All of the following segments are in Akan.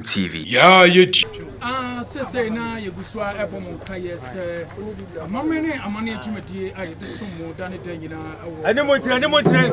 TV. Yeah, you Say now you go so album Kayes. Mammy, Amani Chimati, I did some more than it. I don't want to,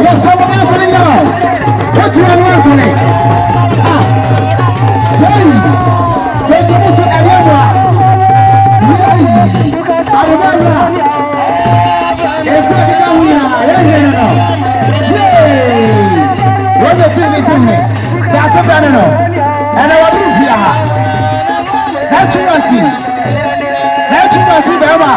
Yes, someone else in now. What's your answer? Say, they do this at Yama. I remember. If we can win, yay! What you see me to me? That's a banana. And I want to see her. That's what I see. That's what I see, Bama.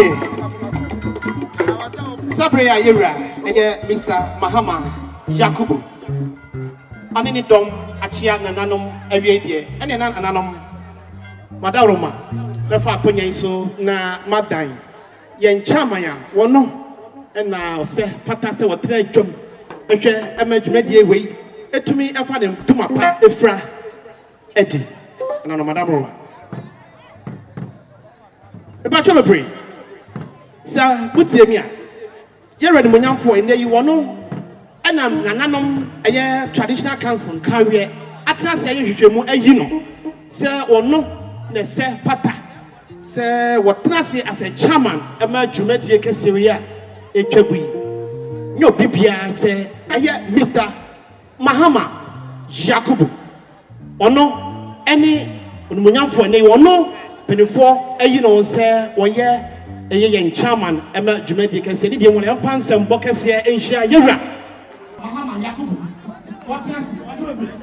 Okay. Sabreya Yura, Mr. Mahama Yakubu. Anini dom achia nananum ewie ene na nananum madaroma befa akonya iso na madan yen chamaya wono na se pata se wotre dwom ehwe amadwumadie wei etumi efa ne tumapa efra edi nananum madaroma eba chome pray sa butie mi a ye ready monyamfo ene yi wono Anam nananom aye traditional council Nkawie atras aye hwehwemu ayi no se ono ne se pata se wotrase as a chairman ama dwumadie keseria etwagui nyo bibia se aye Mr. Mahama Yakubu ono ene onumunyamfo ne ono penifo ayi no se woye yen chairman ama dwumadie keseria die mo le pansem bokese enhia yewra Mahama Yakubu. What is it? What do you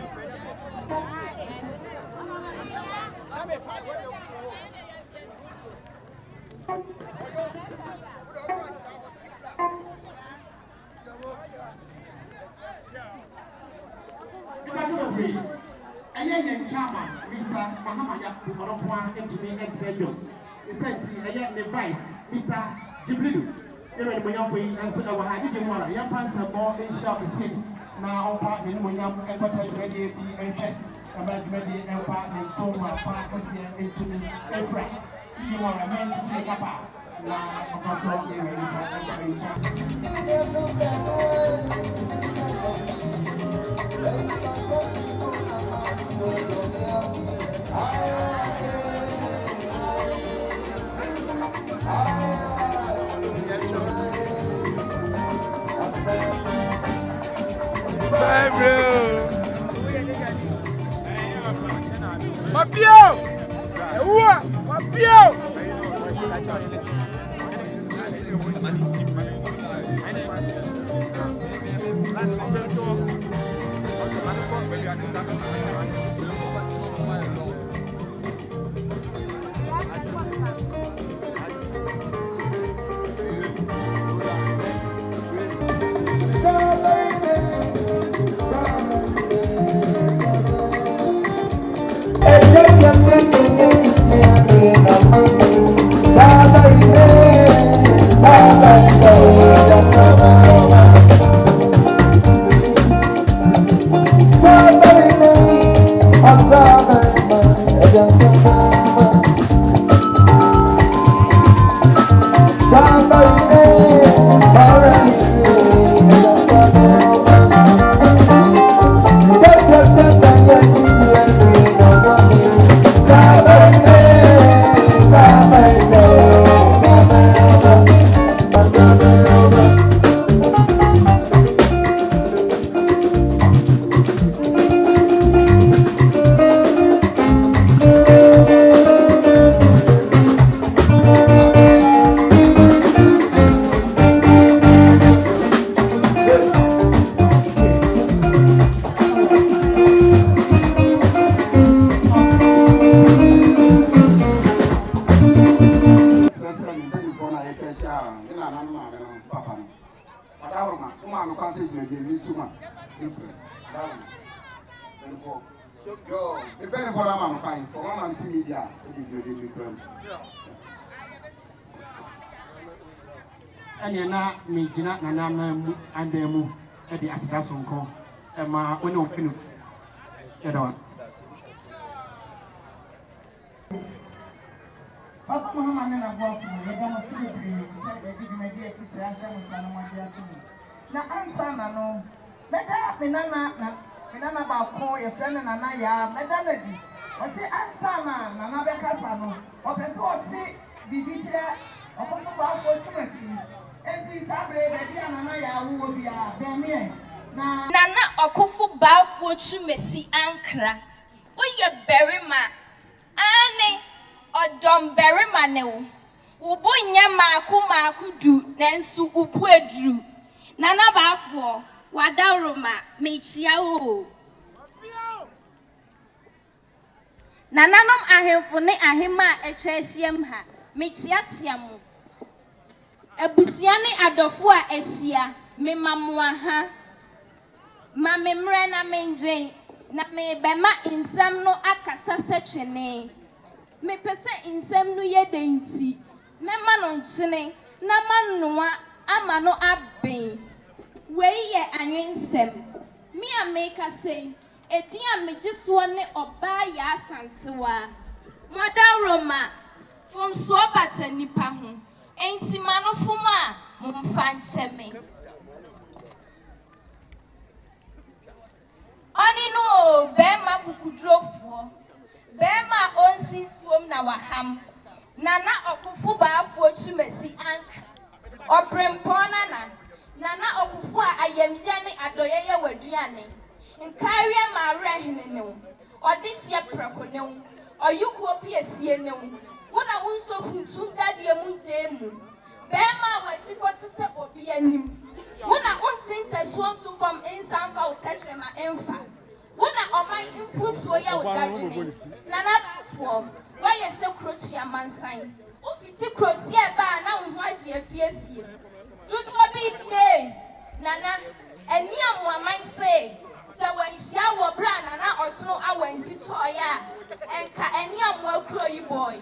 You're going to answer our Hadith Mora. Your pants are more in shop and sin. Now, part in William, appetite ready and check about ready and part and Toma, part and into the April. You are a man to take up. Now, Akoto Bye, bro. Mapio! Mapio! Yo, depending on how I'm fine, so I'm anti media. And na me jina na na andemu e di asida sonko e ma woni opinu e do Papa Muhammad na boss mo e dama sibiri se de di me di ti se ahia mo sana mo dia tu na ansa na no meda menana ba ko ye friend na na ya meda na di o se ansa na na be kasa no o pe se o se bibi tire o ko so ba ko tumasi enti sabre be dia na na ya wo bia be me na Nana Okufu Baffour tumasi ankra oye berima ane odom berima ne wo bo nya maaku du nansu upu edru Nana Baffour wadaroma mechia wo Nananom ahemfo ne ahema etwa ahyiam ha mechia chiamu Ebusiane adofo a ehia me mamoa ha ma me mre na menjen na me bema insam no akasa setwene me pese insam no ye denti me ma no nchene na manoa ama no aben we ye anwensem me a make say edi a megiso ne oba ya asantewa modern Roma from swabata nipa ho enti manofuma mumfancheme oni no bema kukudrofo bema onsi suom na waham nana okufu Baffour tumesi anka obrempona nana okufu a ayemya ne adoyeye waduane Nkawie mare Hene ne odihye preko ne oyuko piesie ne wona wonso funtum dadie munjemu bema wati kwoti se obi anim wona ontinta suonto from insamfa utashema emfa wona oman impuntu oya udadwene nana Baffour why se krochi amansan ofiti kroti e ba na wo agye afiefie dudu obi de nana eni amoaman se wanshia wo bra nana osno awansi toya enka eni amwa kro yi boy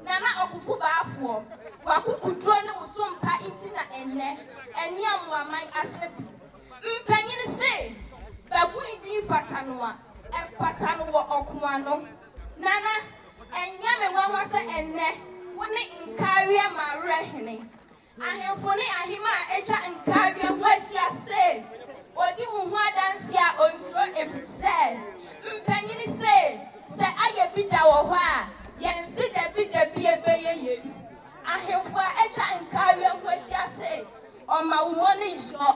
nana okufu Baffour wakukudro ne wosompa intina eni amwa man asebi mpanyin se bagudi fatanoa fatano wo okuano nana enya me wanwa se woni Nkawie mare Hene ahemfo ne ahima echa Nkawie ho ahia se odi hu adansi a onsuro efise mpanyin se aye bida wo ho a yensi da bi ebeye ahemfo a echa Nkawie ho ahia se oma wo ne jo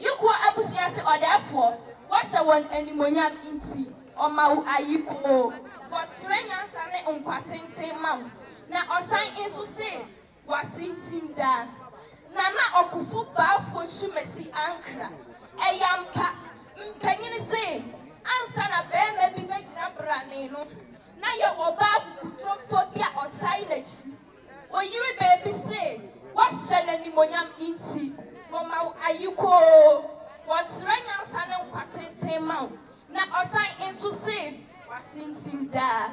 yuko abusia se odafo wo hye won animonyam inti oma wo ayiko wo srenyansa ne nkwatenten ma na osan inso se wasintinda nana okufu Baffour tumesi ankra eyampa mpanyin se ansa na bema bi megina brane no na ye wo ba kudrofobia otai nachi oyiri baby se wahye nanimonyam inti mama ayiko wasrenya ansa ne nkwatenten ma na osan inso se wasintinda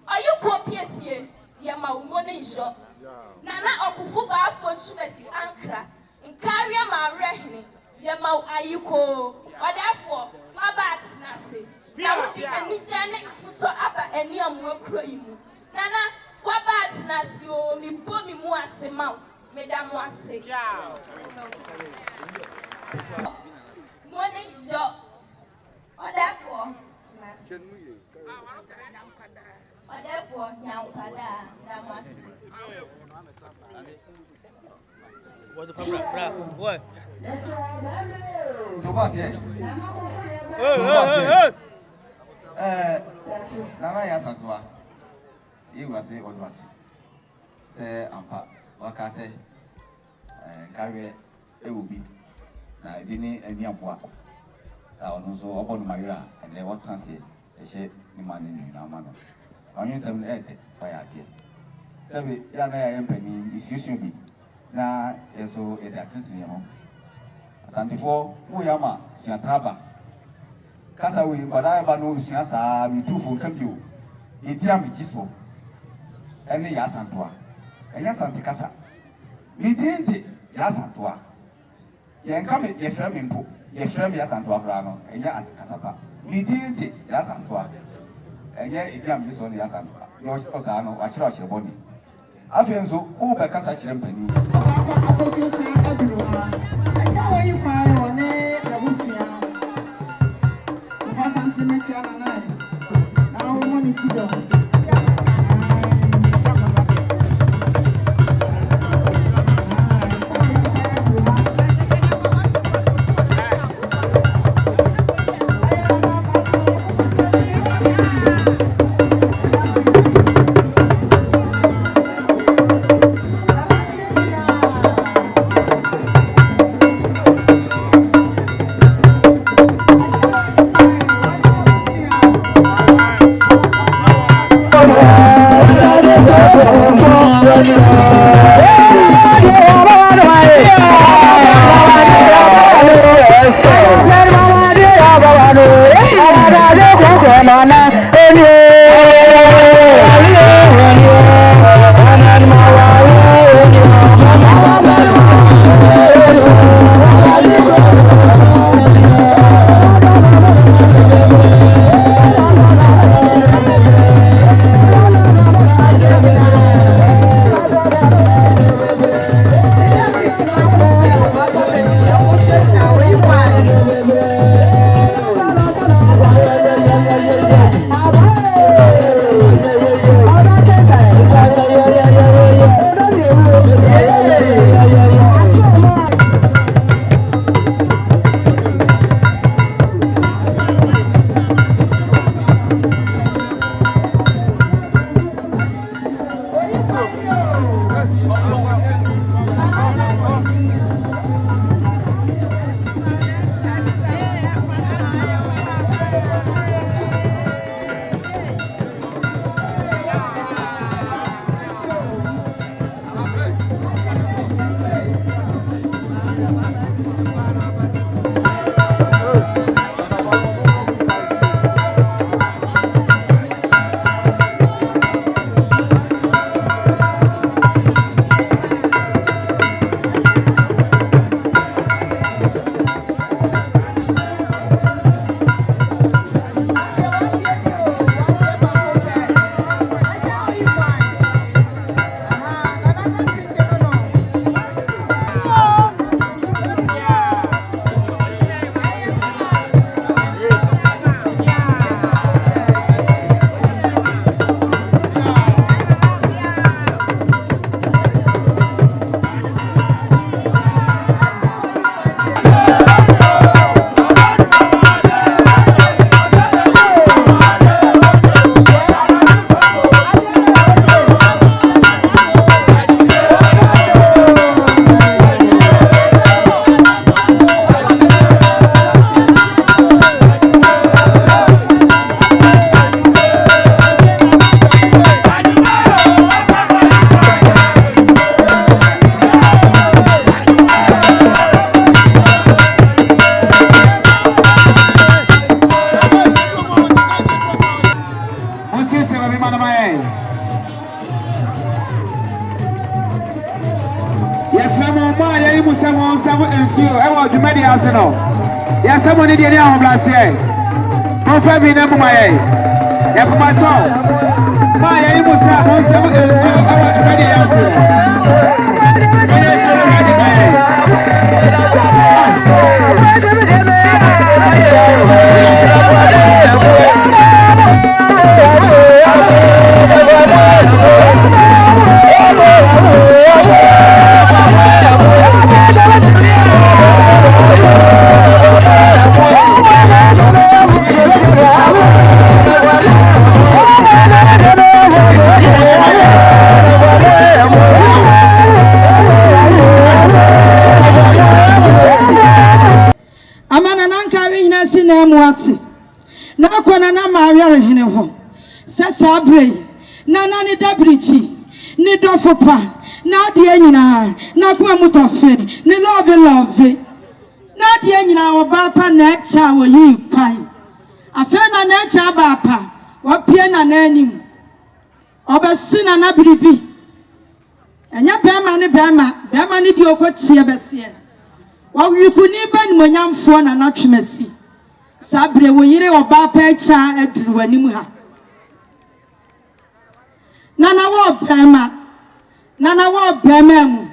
ayiko piesie ye ma umone jo nana okufu Baffour tumesi ankra Nkawie mare Hene Jema ayiko odafo mabat na se na wodi anigya ne ahuto aba eni amu akro yimu nana wabat na se o mi bo mi mu ase ma medamu ase mone jo odafo na se odafo nyankada damu ase what the fuck what Nana ya satwa. Iwa se odwase. Se ampa waka se Nkawie ewubi. Na ebi ni eni amboa. Na ono so obo no mayira ene what translate. Ehye ni mane ni na ma no. Onyin sem na ete fa ya tie. Sebe ya na ya empani isusu bi. Na eso edatitini ho. Asantefo wo yama siatraba kasa we bada ba no siasa mi tufo nkabio edira me giso ene ya santoa enya sante kasa mi tente ya santoa ye nka me ye frame mpo ye frame ya santoa bra no enya antikasa pa mi tente ya santoa enya edira me giso ne ya santoa yo osa no wa chira chira boni afenzo wo be kasa chira mpani Akoto ti aduro ma acha wo yi pa yo ne labusia ufa santimeter na na wo mo ni kido Nkosuo e wo dwumadi ase no ya samoni de ni ahoblase e mo fa bi na mo maye ya poma cho ma ya yi musa mo se mo Nkosuo e wo dwumadi ase na akwana na maawere hene ho sesa abrei na na ni dabrichi ni dofopa na de anyina na kuma mutofe ni love na de anyina oba pa na echa wo yi kwan afa na echa ba pa wo pie na anim obesi na biribi enya bema ni di okotie besie wo yikuni ban monyamfo na twemasi sabre wo yire oba pa echa aduru anim ha nana wo bema mu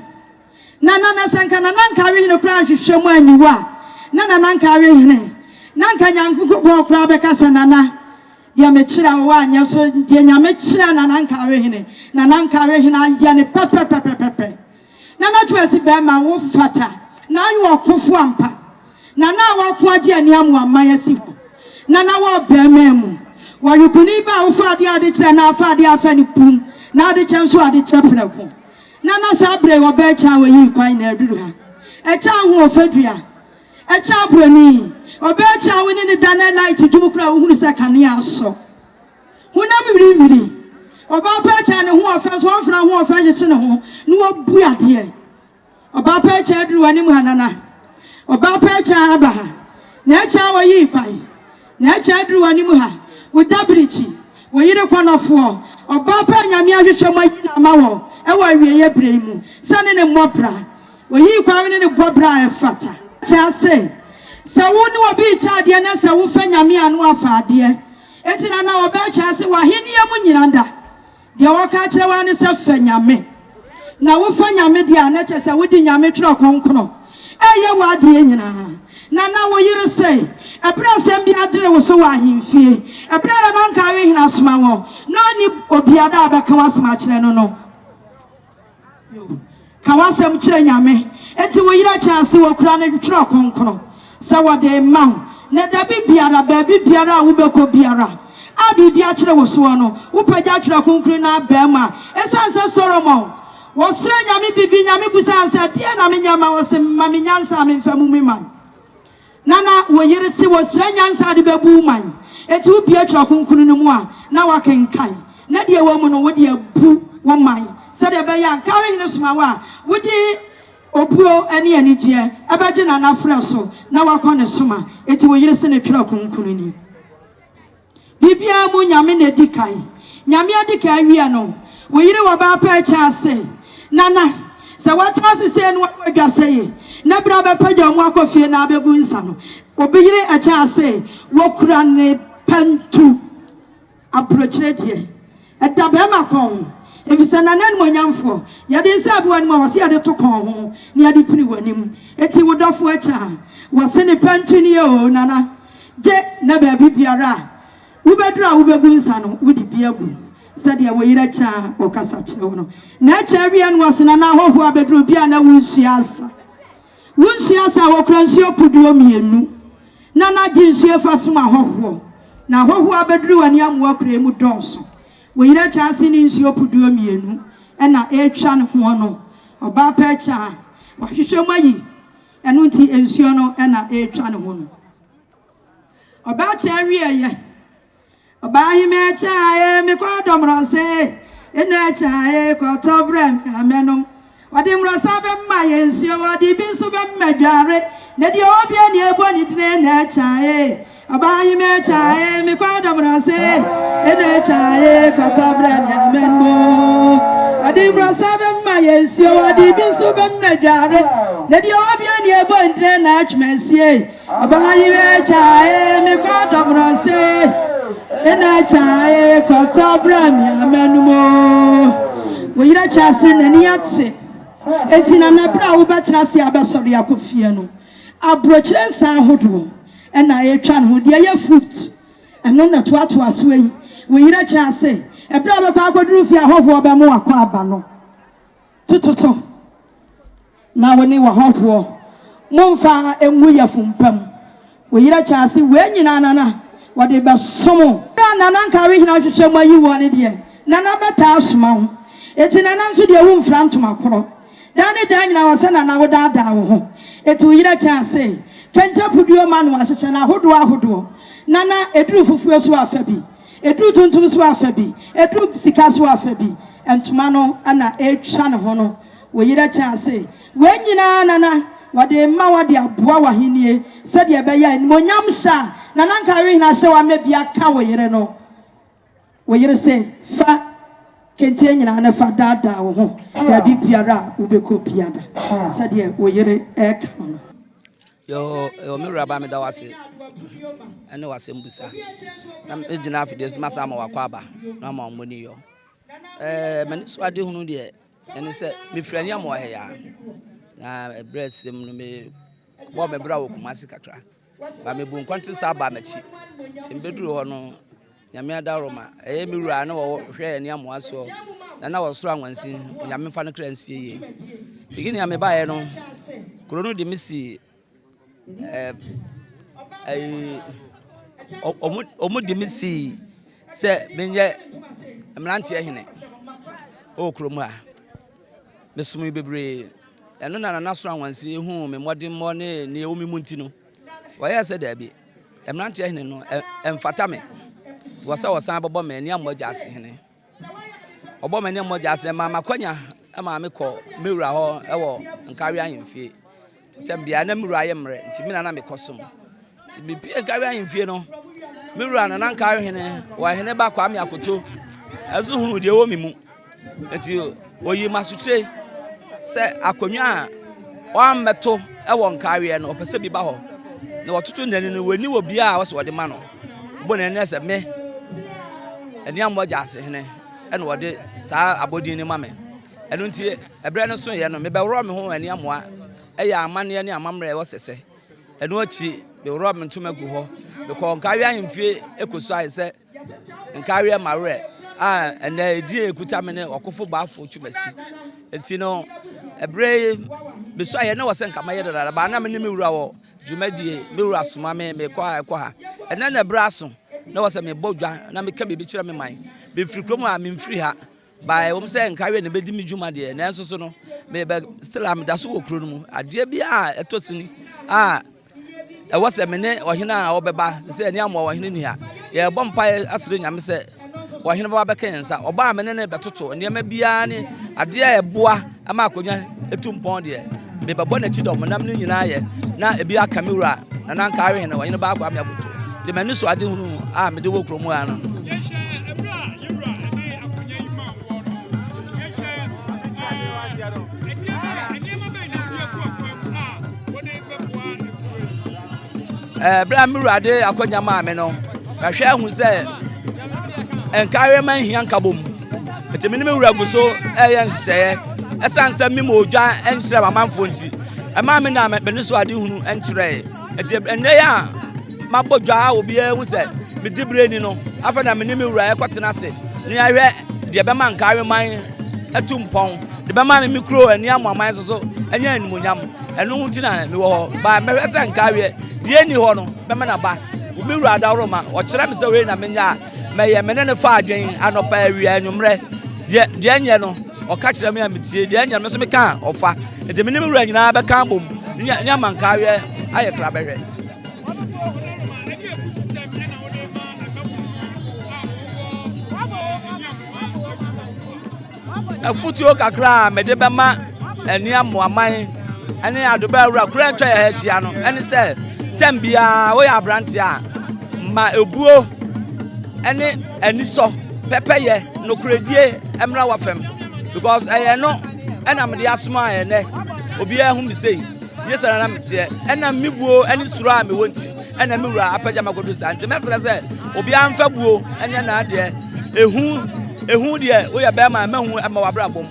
nana sanka nana Nkawie hene kra hwehwemu anyiwa nana Nkawie hene nanka nyankuku bo kra be kasa nana dia mechira wo anya so dia nyame chira nana Nkawie hene aya ne pepe nana twesi bema wo fata na ayo okofo ampa nana wa ko agi aniamu amayasi nana wo bema mu wo yukuni ba wo fa ade kira na afa ade afa ni pum na ade chenso ade chepre ko nana sabre wo be cha wo yi kwan na aduru ha echa ho ofadua echa broni wo be cha wo ni dana light dum kura wo hunu se kane aso hunam biri oba pa cha ne ho ofenso wo fra ho ofenje che ne ho no wo bu ade oba pa cha aduru ani mu hanana oba pa cha aba ha na echa wo yi kwan na echa aduru ani mu ha wo dabrichi wo yire kwanofo oba pa nyame ahwehwe ma yi na mawo e wa wieye bremu sane ne mopra wo yi kwa ne bobra e fata cha se wo ni obi cha de na se wo fa nyame anu afa ade enti na wo ba cha se wa henia mu nyinanda de wo ka kire wa ne se fa nyame na wo fa nyame de ana che se wo di nyame twro konkono eye wa de nyina na wo yire se ebra sem bi adre wo so wa himfie ebra na Nkawie hina soma wo no ni obiada abeka wasema kire no kawasem kire nyame enti wo yire chance wo kura na twro konkono sa wo de ma na da bibiara ba bibiara wo beko biara abi bia kire wo so no wo pagya twro konkono na ba ma esanse Solomon wo sre nyame bibi nyame busanse de na me nyama wo se ma me nyansa me mfamu me man nana wo yire se wo sre nyansa de bebu man enti wo bia twro konkono no mu a na wakenkan na de wo mu no wo de abu wo man se de be ya Nkawie hene soma wa wo di obuo ani anije abaje na nafra so na wakọ ne soma enti wo yire se ne twro konkono ni bibia mu nyame na dikai nyame adikai wi no wo yire wo ba pa cha se nana se watra se se no wadwa se na bra ba pagya mu akofie na abegu nsa no obi yire a cha se wo kura ne pantu approachre die eda be makon efisa nanan monyamfo yade nsa abuwa ni ma wase yade to kon ho ni yade pini wanim eti wodofo acha wase ne pantu ni o nana je na ba bibiara wo bedura wo begu nsa no wo di biagu sade wo yira cha o kasa chewo no na cha ria no wase na hoho abeduru bia na wunsuasa wo kra nsuo puduo mienu nana jinsuo fasoma hoho na hoho abeduru wani amwa kra mu donso wo yira cha sini nsuo puduo mienu na etwa ne ho no oba pa cha wa hwehwe mayi enu nti nsuo no na etwa ne ho no oba cha ria ye oba hime cha me kwa domrose enu cha ko tobrem amenom wadi mrosa be ma ye nsuo wadi bi so be madware na di obi ani ebo ni dine na cha oba hime cha me kwa domrose enu cha ko tobrem amenmo Adi Brasabe Mayes, you are the Bisubem Medare, that you are near Bon Drenach Messier, Abaye Chae, Mekota Brase, and I Chae, Cotabram, Menumo. We are chasing and Yatse. Etina na bra wo betrase abesori akofieno abrochire san hodo e na ye twa no de ye fruit eno na to aso yi we yira chance e bra be pa akoduru fi ahoho be mo akwa aba no tututu na woni wa hoho momfa enwu ye fumpam we yira chance we nyina nana wo de be somo bra nana Nkawie hina hwehwem ayi wo ne de nana beta asoma ho etina na nso de wu mfra ntomakoro Danny Daniel was an hour down. It will yet chance. Can't put your man was a hodo. Nana, a drew for Fusua Febi, a drew to Sua Febi, a drew Sicasua Febi, and Tumano and a Shanahono. We yet chance. When you know, Nana, what the Mawa dia Boa Hine said, Yabaya and Monyamsa, Nana Nkawie so I may be a coward, you know. We yet say, Fa. Kentenye na na fada da wo ho ya bi piara ubeko piada sade wo yere e kan yo me raba me da wase ene wase mbusa na ejina afides masa ma wakwaba na ma omoni yo mani so ade hunu de ene se me frani am wo he ya na breast sem no me bo me bra wo kumasi kakra ba me bu nkwante sa ba machi timbeduru ho no nyame adaroma mi wura na wo hwe ne amoaso na wo soro anwansi nyame fa no kransie ye bigini ya me bae no krono de misi omu de misi se menye mrantie Hene o kromu a mesumi bebre eno na soro anwansi hu me modin mo ne omi munti no wo ya se da bi mrantie Hene no emfata me wasan bobo me ni amoja ase Hene obo me ni amoja ase mama kwanya ama me ko mewura ho ewo Nkawie ahemfie tembia na mewura ye mre nti me na me kosom ti me pie Nkawie ahemfie no mewura na Nkawie Hene wa Hene ba kwa me Akoto azu hunu de wo mimu nti oyi masutre se akonwa wa meto ewo Nkawie no opese bi ba ho na wotutu nani no wani wo bia a wo se wode ma no bona ne se me eni amoja ase Hene ene wode saa abodin ni mame enu ntie ebre no so ye no me be woro me ho eni amoa eya amane ne amamre wo sese enu achi be woro me ntoma gu ho be ko Nkawie ahemfie ekoso ai se Nkawie mare ena edi ekuta me ne okofo Baffour twumasi enti no ebre be so ye ne wo se nkama ye dada ba na me ne me wura wo dwumadie me wura soma me kwa ha ena na ebre aso na wo se me bodwa na me ka bebi kire me man be firi krom a me mfiri ha ba wo se Nkawie ne bedi me dwuma de na enso so no me be still am da so wo kro no mu ade bia etotini e wo se me ne Ohene a obeba se ni amo Ohene ni ha ye bompa asiro nyame se Ohene ba be kensa oba me ne betoto ne ma bia ne ade a eboa ama akonya etumpon de me be bo na chi do mo nam ne nyina ye na ebi aka me wura na Nkawie Hene Ohene ba akwa me Akoto ti mani so ade hunu me de wo kromu ano bra mi wurade akonya ma me no bahwe hu se Nkawie man hia nkabom etemi ne me wura gu so eye nhye esansa mi mo odwa enkyere mamanfo nti ma me na me so ade hunu enkyere eti enne ya mabodwa obi hu se me dibreni no afa na me ne me wura ekotena se ne ahwe de be man Nkawie man etumpon de be man me mikro ani amoman so anya animonyam eno hu tina me wo ba me hwe se Nkawie die ni ho no be me na ba obi wura adawro ma o kire me se we na menya me ye me ne fa adwen anopa awi anwumre de nye no o ka kire me ametie de nye no so me ka ofa enti me ne me wura nyina be ka bom nya man Nkawie aye kra behwe afutuo kakra me de be ma eni amoaman ene adoba wura kura ntwa ya hia no ene se tembia wo ya brante a ma ebuo ene eni so pepeye no kuredie emra wafem because I know and I'm the asthma and Obia whom say yes and I'm here and I'm mibuo and it's ram me want and I'm a pajama go to and the message said Obia and Fabuo and you're not there a who dear we are Bama men and my brabum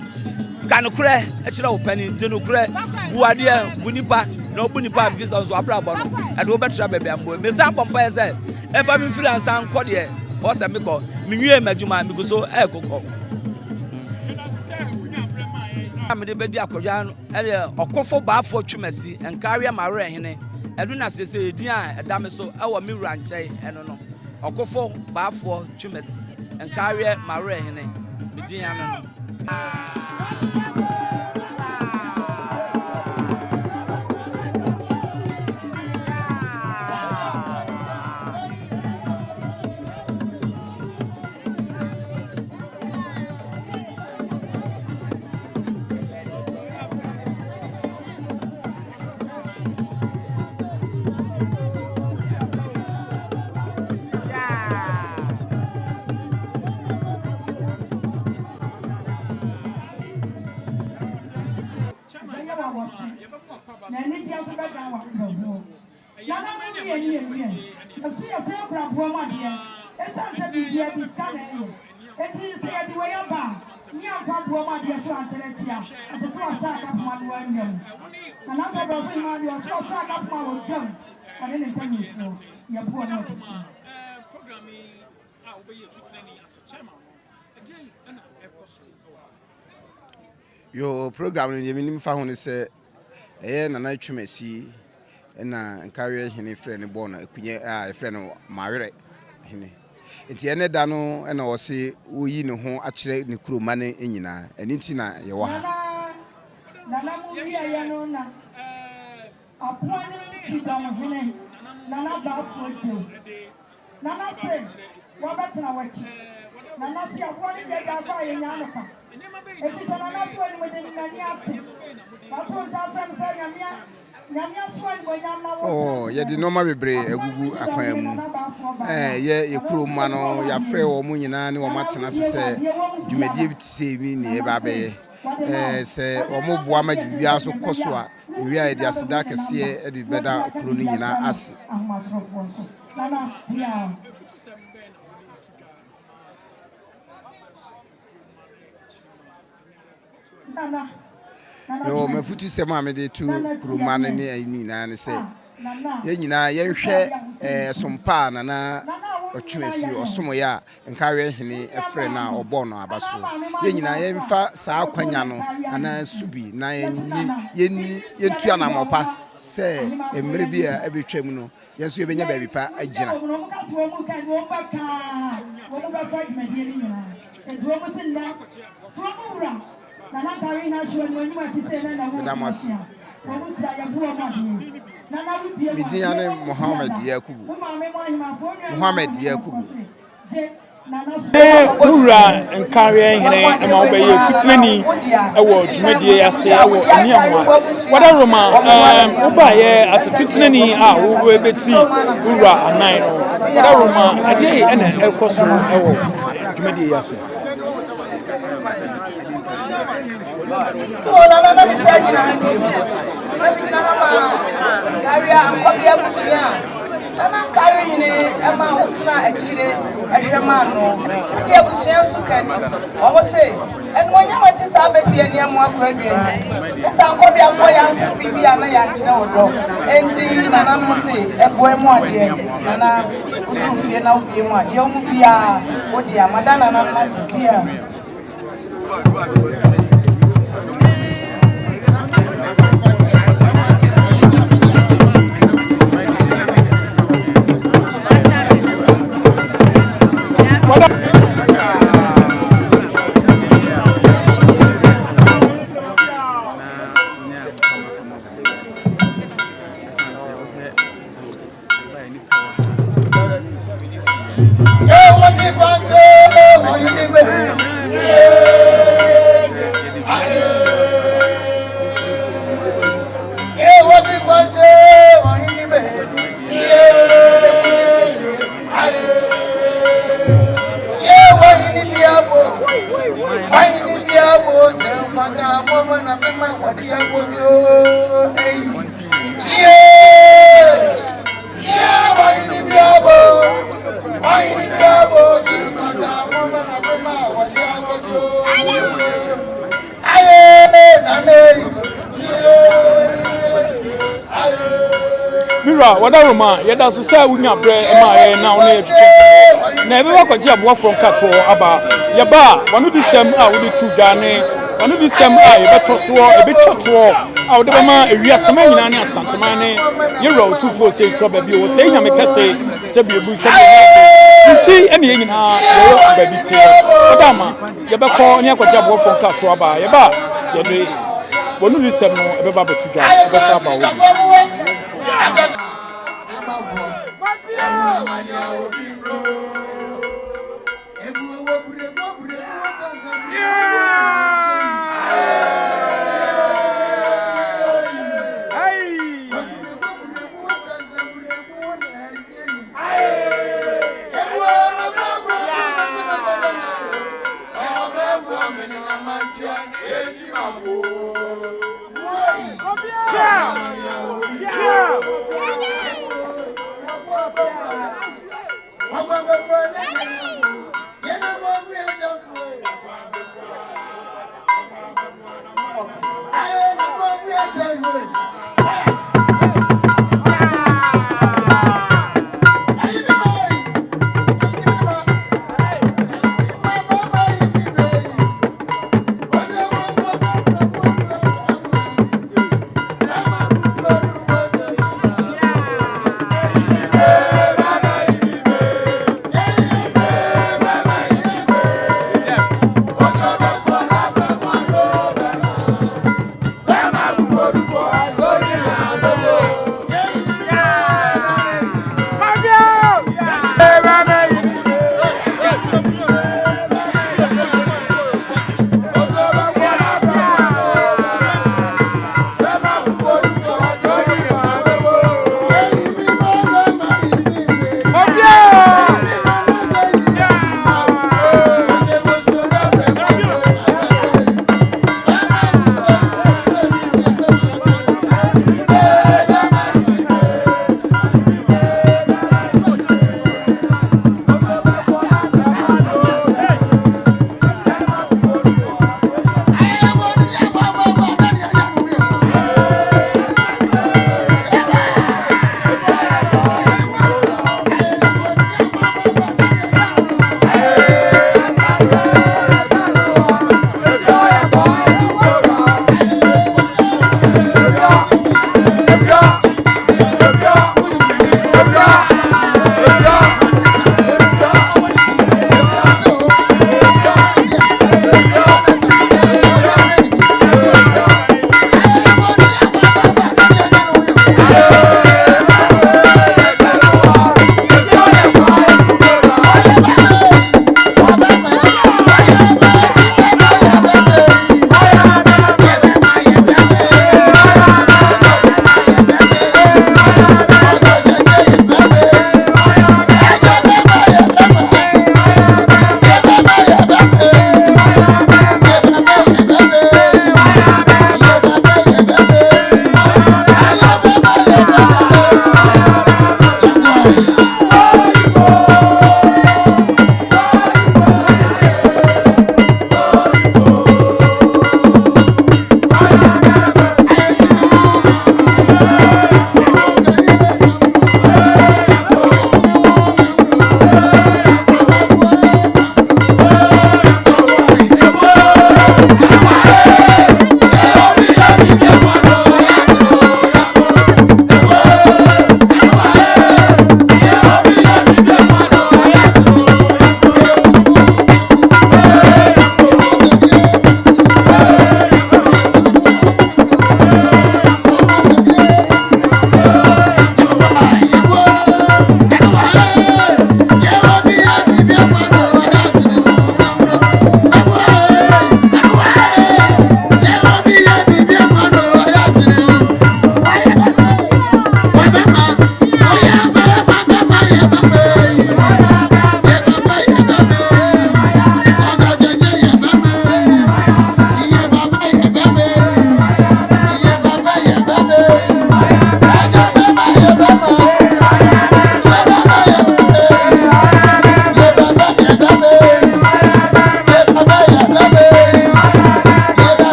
can cray a chill penny to cray who are dear Bunipa no Bunipa visa on Brabon and Robert Shabby and boy Miss Ampire said if I'm in freelance and Cordier or Samico Mimu Majuma because so echo. I'm the Bedia Kojan, Okofo Baffour Chumesi, and Nkawie Mare Hene. I do not say, dear, a damaso, our Miranche, and no. Okofo Baffour Chumesi, and Nkawie Mare Hene, Midiana. Your program in the found say, and I chumesi, and Nkawie Hene friend born a friend of Mare Hene. It's any dano, and I was say, we know who actually the crew money in Yina, and Intina, Yawa. Nana Baffour, Nana said, what about Nana see a one in Yanaka. If it's another one within Nanyati, what was our friend saying? Oh, yeah, the normal be a Gugu Aquam. Yeah, your crew mano, your frail or Munina, or Martinez say, you may give to see me near Babe. Say, or more Buama, you are so Nkosuo. We are just dark as here at the better crooning in our ass. Yo, my foot is a mammy, the two crewman near me, and say, Yenina, share some pan and or chumesi or somewhere and carry Hene a friend now or Bono Abaso. Yenina, Yenfa, Sao Quanyano, and Subi, Nine Yentuana Mopa, say, a Meribia, every tremuno. Yes, you have been a baby pa, a general. Midiane Mohammed Yakubu. Ura Nkawie Hene and obey Titani, a word Jumedia, I say, I will Niamwa. What a Roma, Ubaye as a Titani, who will be Ura and Nine. What a Roma, a day and an Nkosuo, Jumedia, say. Why ura wada roma yɛda sesa wunya brɛ ma yɛ na wo na yɛtwetwe na ebe wakɔgye aboafo nkato aba yɛba wɔno bi sɛm a wode tu dwane wɔno bi sɛm a yɛbɛtɔ soɔ ɛbɛtwa toɔ a wode bɛma ewiasɛm nyinaa ne asanteman ne yɛwura otufo sɛ tɔ baabi wɔ sɛ nyame kɛse sɛ biebu sɛ nti ɛne yɛ nyinaa yɛwɔ baabi tie ɔda ma yɛbɛkɔ ne akɔgye aboafo nkato aba yɛba yɛde wɔno bi sɛm no ɛbɛba bɛtu dwa ɛbɛsa aba wɔ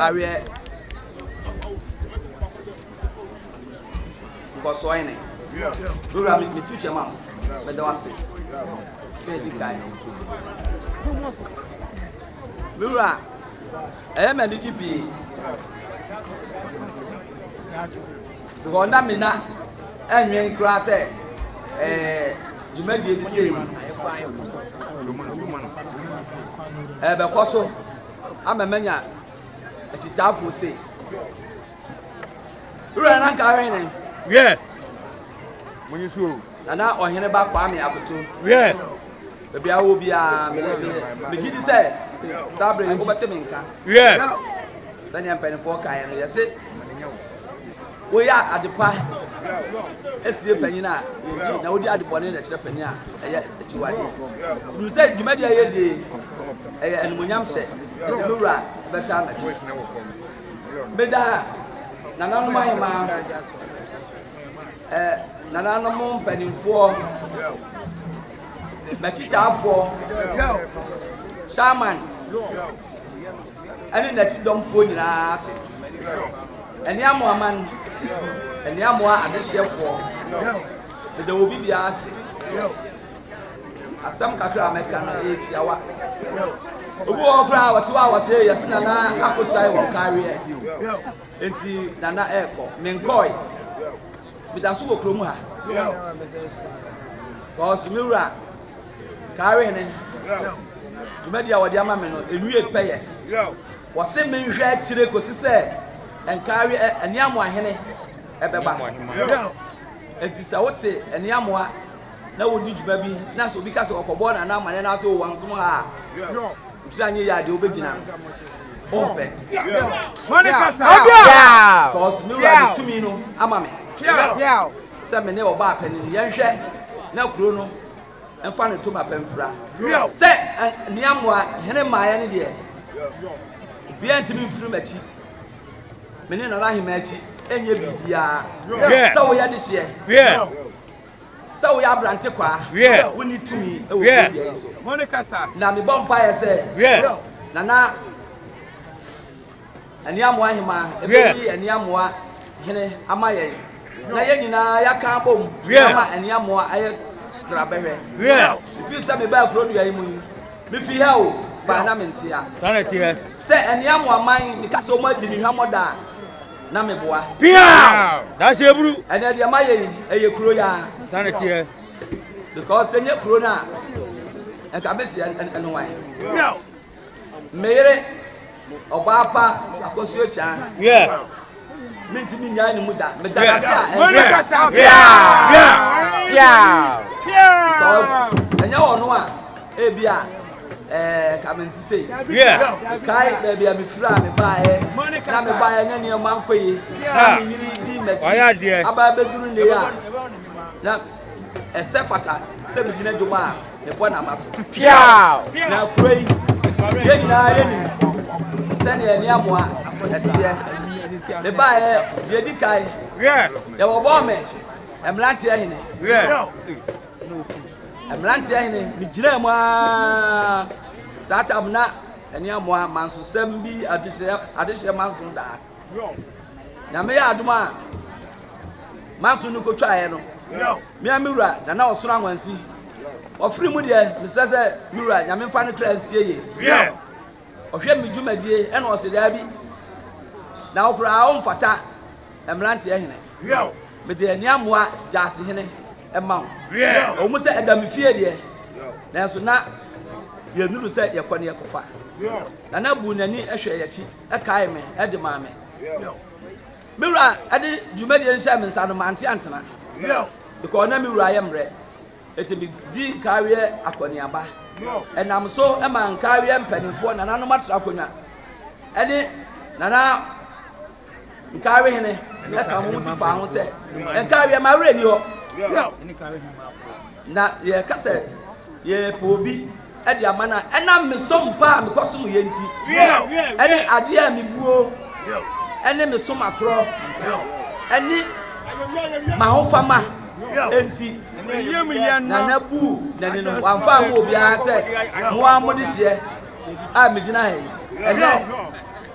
Nkawie Nkosuo Hene Lura me tu chema me da wase fe di kai Lura me di GP because na me na enwen kura se jumadi bi sei be koso amemanya atitafo sei Lura na Nkawie Hene Yeah. When you so na Oheneba Akoto. Yeah. Baby awo bia me gidi say sabre ko bete me nka. Yeah. Sani ampenfo kan no yese. We ya adepa. Esie panyin a yenchi na wodi adepo ne na kire panyin a eye achiwade. Tim say djumadi aye de eye enumunyam se. Lura beta na chi. Beda na nanu mahima nananom mpanimfoɔ matitaafoɔ shaman ɛne n'akyidomfoɔ nyinaa ase ɛne amoaman ɛne amoa adehyeɛfoɔ ɛda obi biara ase asɛm kakra a mɛka no ɛtiawa obi wɔ koraa a wɔte hɔ a wɔsɛ yɛse nana akɔsae wɔ Nkawie enti nana ɛkɔ menkɔe bidaso wo kromu ha cause Lura Nkawie Hene djumadi a wodi ama me no enwie peye wo se me nhwe akire kosi se Nkawie eniamo ahene ebeba enti sa wote eniamo a na wodi djuma bi na so bi ka se okobo na amane na so wansom ha ntanye ya de obegina ompe cause Lura to me no ama me yeah se me ne oba apani yenhwe na kuro no emfa ne to ma pamfra se niamo a hene maaya ne de bia ntimi mfiri machi me ne nana hima achi enye bibia se wo ya de hye se wo ya brante kwa woni tumi e wo bibia so monica sa na me bompa ye se nana aniamo ahima ebi aniamo a hene amaye na ye nyina ya ka bom ma aniamo aye krabehwe if you say me ba kro dua yimu me fi ha o ba na mentia sanati he se aniamo aman me ka so ma di ni hwamoda na me boa pia da se eburu ene de amaye eye kro ya sanati he because enye kro na en ka besi en wan meyere Obapa Akosuo cha minti mi nya ni muda me dagasa because senya wono a ebia ka menti sei kai baby am fira me baaye na me baaye na ne ma nkoyi na me yiri di machi aba beduru ne ya na esefata se bi na juma me bo na maso na kuroi ye nyina ye ni sene ya niamo a esie me baaye ye di kai ya wo bo me emlanti Hene emlanti Hene mi gina mu a sata abna eniamo a manso sembi adehye manso da na me ya aduma manso nu ko twae no me amura na osoro anwansi ofiri mu de me sese mura nya me mfa ne kra nsie ye ohwe mi djumadie ena oseda bi na okura o mfata emlanti Hene me de eniamo a jase Hene ema o mu se edam fie de na so na ye nuru se ye kone ye kofa na bu nani ehwe ye chi kai me ede ma me mura ade djumadie nhyɛ me nsa no mante antena because na mura ye mre etimi di Nkawie akoniaba enam so e ma Nkawie mpanimfo na nanom atra akonwa ene nana Nkawie Hene e ka mo ti pa ho se Nkawie ma wre ni ho na ye kase ye pobi e di amana enam me som pa me kosum ye nti ene ade a me buo ene me som akro ene ma ho fama enti na nabu na ne no amfa mo bia se mo amode hye a me gina he ene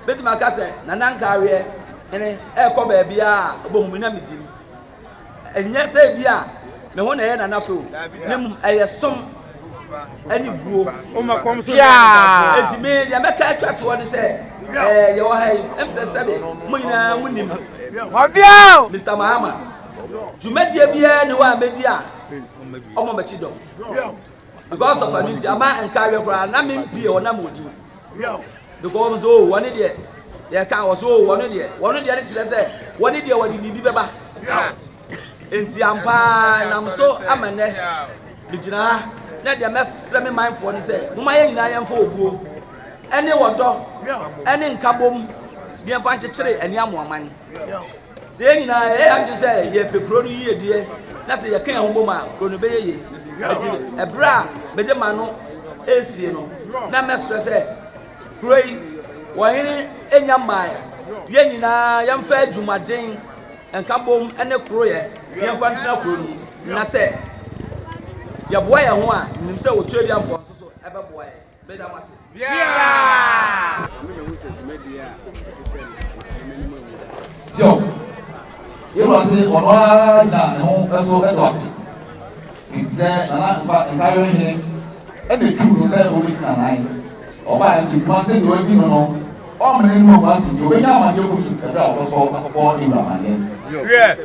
beti makase na Nkawie ene ekọ ba bia obohum na medim enye se bia me ho na ye na nafo nem eyesom ani buo o ma kom so ya enti me dia meka atwato ne se ye wo hai emsesebe mo nyina munim obia Mr. Mahama jumedie bia ne wa medi a omo machi do because of anunti ama Nkawie kora na me mpie ona modi because one day they can was one day ne chile say one day wadi bibi beba enti ampa nam so amane bigina ha na dia mesre me mindful ni say mo maye nyina yemfa obuo ene wodo ene nkabom bia fa nchekere ene amoaman say nyina e am say ye pekro no yie die na say ye kan ahobom a kro no beye ye ati ebra meje mano esie no na mesre say Pray, Wahine Enyamaya, Yenina, Yamfa Jumadin, and Kabum and the Croye, Yamfantina Kuru, Nase. Your boy and one, himself will trade your so ever boy, Bedamasi. Yeah! So, you must say, one that home as well as it's Nkawie and the truth was always nine. Oba ensu kwanse do edi no o mene no kwase do be nya amade kusu kada oto akoko ni bramane ye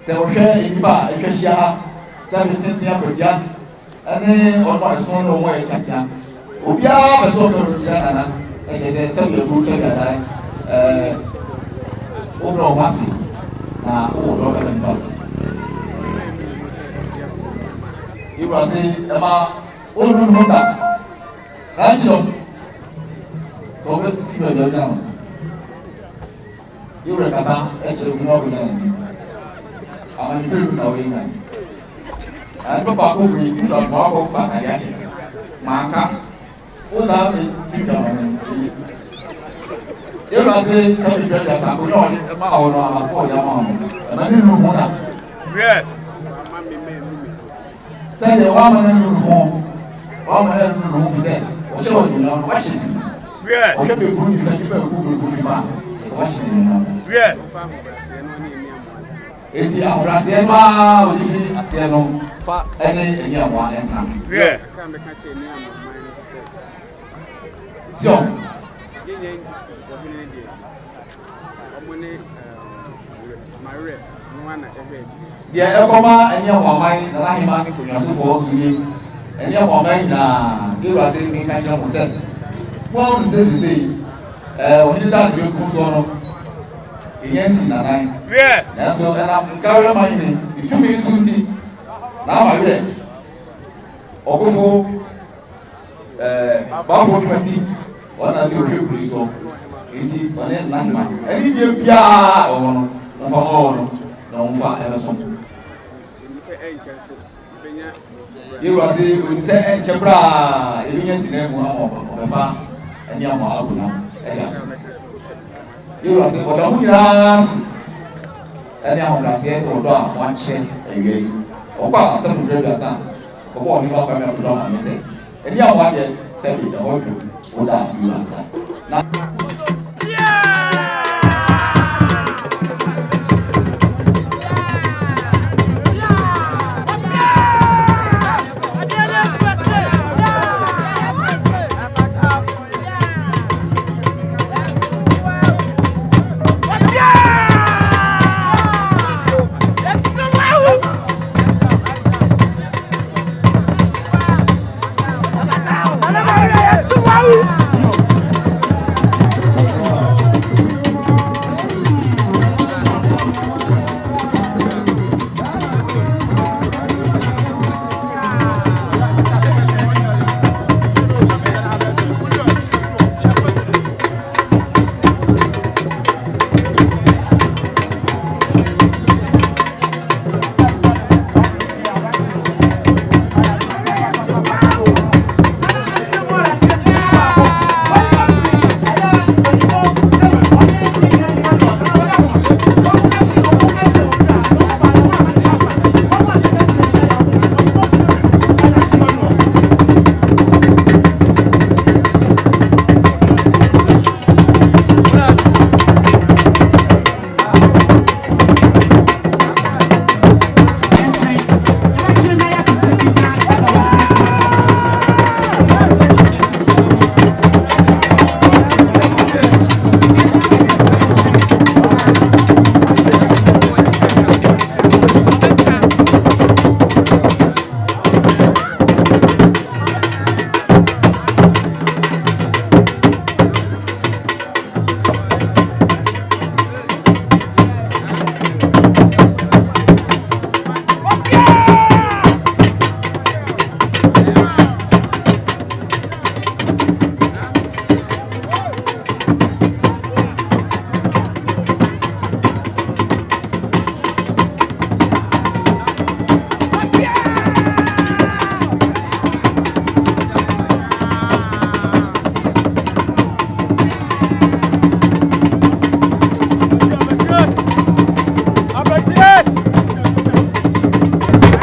se o hwe nipa etwahia ha se be tentia kotia ane ono aso no wo etatia obia be so no kira nana se be ku se da o bro kwase na o do ka nba iwa se ema Olu nota, rancho. So we feel the down. You were casa, actually we know again. I'm a little now in man. And the Baffour is a Baffour Fakayashi. Maka, what's happening? You must say something better than Sakuno, a mao, or a small yamam. And I didn't know what. Yeah. Send the woman home. All my own said, or show you on Washington. Yeah, I can be good if people who be found. It's Washington. Yeah. It's the Abrasiema, which is a Siano, any one and time. Yeah. So, the Elcoma and your mind, the Lahima, who for me. And your woman, give us a thing I shall say. One says, say, when you don't do Nkosuo against the nine. Yeah, that's so. And I'm carrying my name. It took me suited. Now I read. Okoto, Baffour Kwesi, one as you hear, please. So, it's one and nine. And if you are, or for all, no, for Emerson. You will see, we say, and Chapra, if you see them of the farm, and Yama. You will say, for the Munas, and Yama said, or dog, one chain again. Or quite some greater son, or what you are coming up to dog, and say, and Yama said, the whole group, or that you like that.